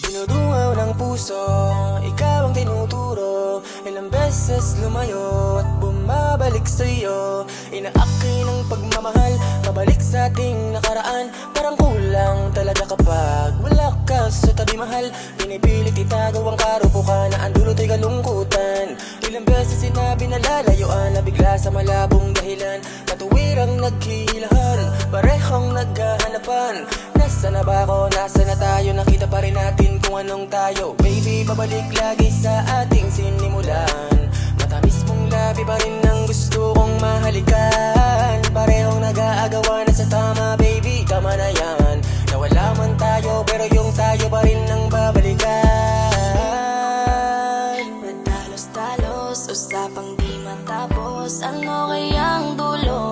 Dinudungaw ng puso, ikaw ang tinuturo. Ilang beses lumayo at bumabalik sa'yo. Inaaki ng pagmamahal, pabalik sa ating nakaraan. Parang kulang talaga kapag wala ka sa tabi, mahal. Pinipilit itago ang karupukan na ang dulot ay kalungkutan. Ilang beses sinabi na lalayuan, na bigla sa malabong dahilan. Katuwirang naghihilahan, parehong naghahanapan. Nasa na ba ako? Nasa na tayo? Nakita pa rin natin kung anong tayo. Baby, babalik lagi sa ating sinimulan. Matamis mong labi pa rin ang gusto kong mahalikan. Parehong nag-aagawa na sa tama, baby, tama na yan. Nawala man tayo, pero yung tayo pa rin ang babalikan. Madalos-dalos, usapang di matapos. Ano kayang dulo?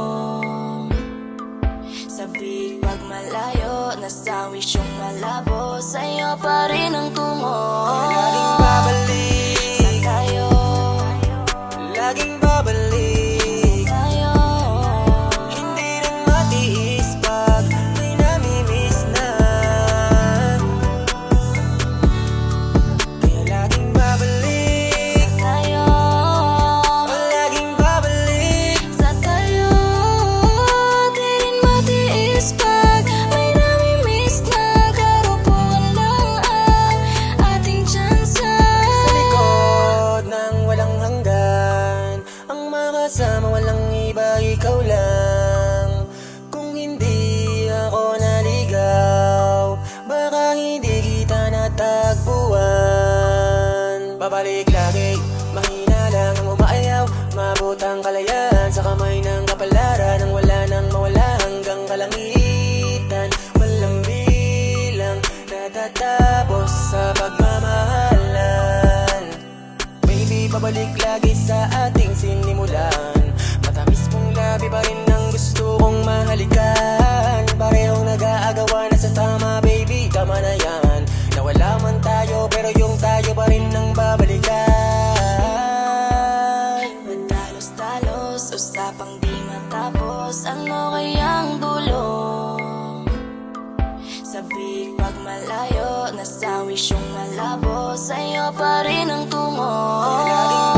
Sabik pag malayo, nasawi siyang malabo. Sa'yo pa rin ang tungo. Laging babalik Sa tayo, laging babalik. sa tayo. Hindi rin matiis pag may namimiss na. Kaya laging babalik, Sa tayo, laging babalik. sa tayo. Di rin matiis pag may namimiss na. Karupuan lang ang ating tsansa. Sa likod ng walang hanggan, ang makasama walang iba, ikaw lang. Kung hindi ako naligaw, baka hindi kita natagpuan. Babalik lagi, mahina lang ang umaayaw. Mabutang kalayaan sa kamay ng kapalaran. Nang wala nang mawala hanggang kalangitan. Walang bilang natatapos sa pagmamahalan. Baby, babalik lagi sa ating sinimulan. Matamis mong labi pa rin ang gusto kong mahalikan. Parehong nag-aagawa na sa tama, baby, tama na yan. Nawala man tayo, pero yung tayo pa rin ang babalikan. Madalos-dalos, usapang di matapos. Ano kayang dulo? Sabik pag malayo, nasawi siyang malabo. Sa'yo pa rin ang tungo. Laging